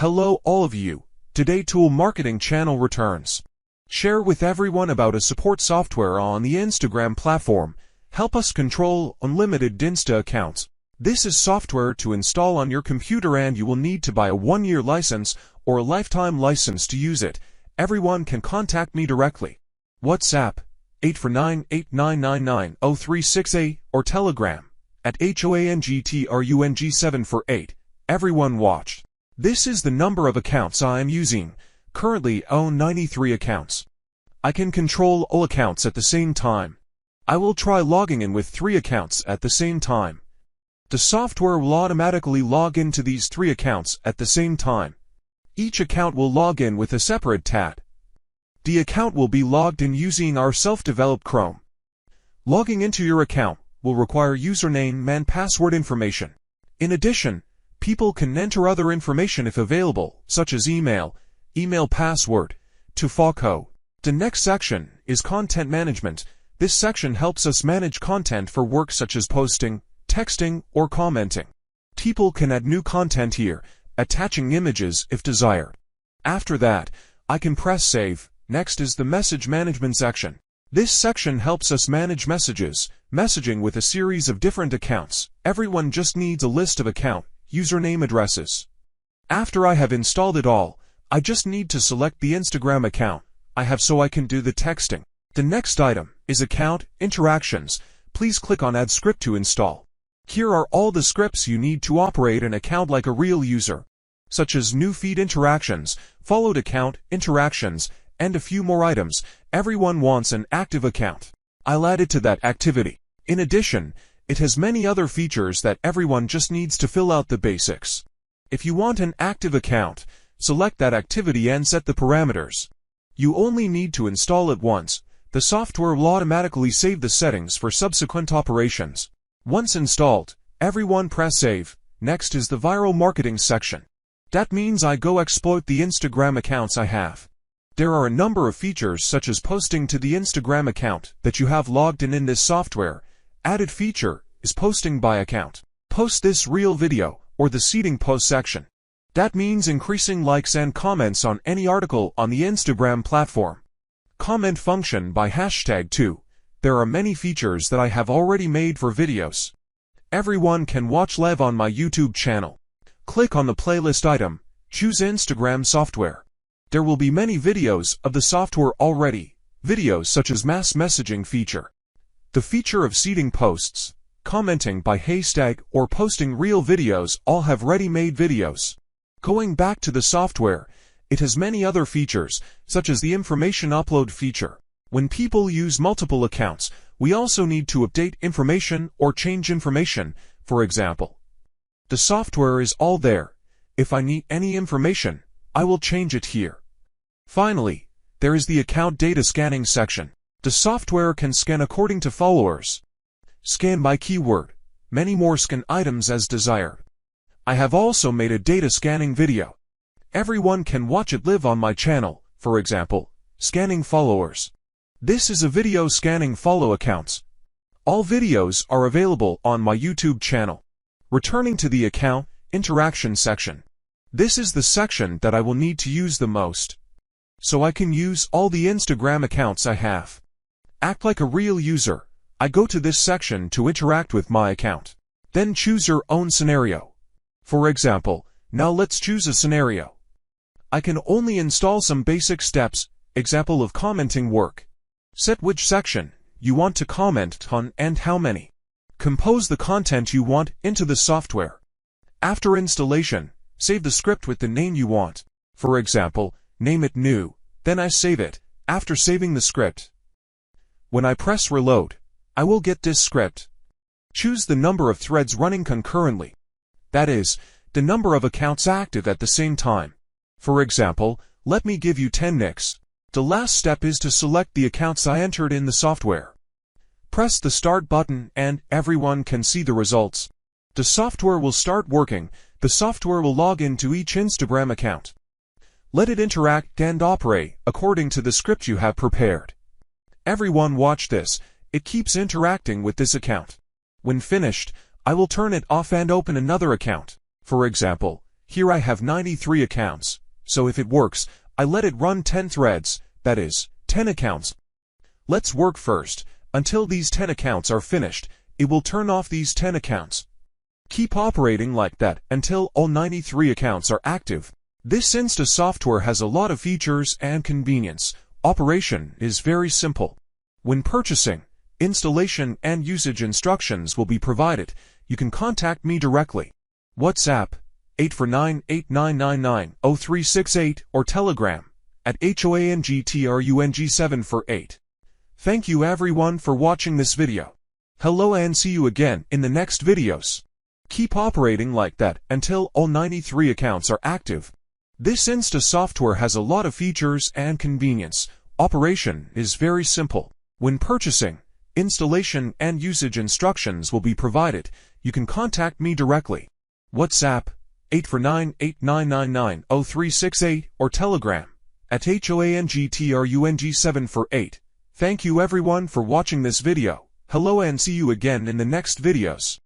Hello all of you. Today Tool Marketing channel returns. Share with everyone about a support software on the Instagram platform. Help us control unlimited Insta accounts. This is software to install on your computer and you will need to buy a 1-year license or a lifetime license to use it. Everyone can contact me directly. WhatsApp 849-8999-0368 or Telegram at HOANGTRUNG748. Everyone watched. This is the number of accounts I am using. Currently own 93 accounts. I can control all accounts at the same time. I will try logging in with 3 accounts at the same time. The software will automatically log into these 3 accounts at the same time. Each account will log in with a separate tab. The account will be logged in using our self-developed Chrome. Logging into your account will require username and password information. In addition, people can enter other information if available, such as email password, to FOCO. The next section is content management. This section helps us manage content for work such as posting, texting, or commenting. People can add new content here, attaching images if desired. After that, I can press save. Next is the message management section. This section helps us manage messaging with a series of different accounts. Everyone just needs a list of account username addresses. After I have installed it all, I just need to select the Instagram account I have so I can do the texting. The next item is account interactions. Please click on Add Script to install. Here are all the scripts you need to operate an account like a real user, such as new feed interactions, followed account interactions, and a few more items. Everyone wants an active account. I'll add it to that activity. In addition, it has many other features that everyone just needs to fill out the basics. If you want an active account, select that activity and set the parameters. You only need to install it once. The software will automatically save the settings for subsequent operations. Once installed, everyone press save. Next is the viral marketing section. That means I go exploit the Instagram accounts I have. There are a number of features such as posting to the Instagram account that you have logged in this software. Added feature is posting by account. Post this real video or the seeding post section. That means increasing likes and comments on any article on the Instagram platform. Comment function by hashtag 2. There are many features that I have already made for videos. Everyone can watch live on my YouTube channel. Click on the playlist item, choose Instagram software. There will be many videos of the software already, videos such as mass messaging feature. The feature of seeding posts, commenting by hashtag, or posting real videos all have ready-made videos. Going back to the software, it has many other features, such as the information upload feature. When people use multiple accounts, we also need to update information or change information. For example, the software is all there. If I need any information, I will change it here. Finally, there is the account data scanning section. The software can scan according to followers, scan by keyword, many more scan items as desired. I have also made a data scanning video. Everyone can watch it live on my channel, for example, scanning followers. This is a video scanning follow accounts. All videos are available on my YouTube channel. Returning to the account interaction section. This is the section that I will need to use the most, so I can use all the Instagram accounts I have. Act like a real user. I go to this section to interact with my account. Then choose your own scenario. For example, now let's choose a scenario. I can only install some basic steps, example of commenting work. Set which section you want to comment on and how many. Compose the content you want into the software. After installation, save the script with the name you want. For example, name it new, then I save it. After saving the script, when I press reload, I will get this script. Choose the number of threads running concurrently. That is, the number of accounts active at the same time. For example, let me give you 10 nicks. The last step is to select the accounts I entered in the software. Press the start button and everyone can see the results. The software will start working. The software will log into each Instagram account. Let it interact and operate according to the script you have prepared. Everyone watch this. It keeps interacting with this account. When finished, I will turn it off and open another account. For example, Here I have 93 accounts, so if it works, I let it run 10 threads, that is, 10 accounts. Let's work first. Until these 10 accounts are finished, it will turn off these 10 accounts. Keep operating like that until all 93 accounts are active. This Insta software has a lot of features and convenience. Operation is very simple. When purchasing, installation and usage instructions will be provided. You can contact me directly. WhatsApp 849-8999-0368 or Telegram at HOANGTRUNG748. Thank you everyone for watching this video. Hello and see you again in the next videos. Keep operating like that until all 93 accounts are active. This Insta software has a lot of features and convenience. Operation is very simple. When purchasing, installation and usage instructions will be provided. You can contact me directly. WhatsApp 849-8999-0368 or Telegram at HOANGTRUNG748. Thank you everyone for watching this video. Hello and see you again in the next videos.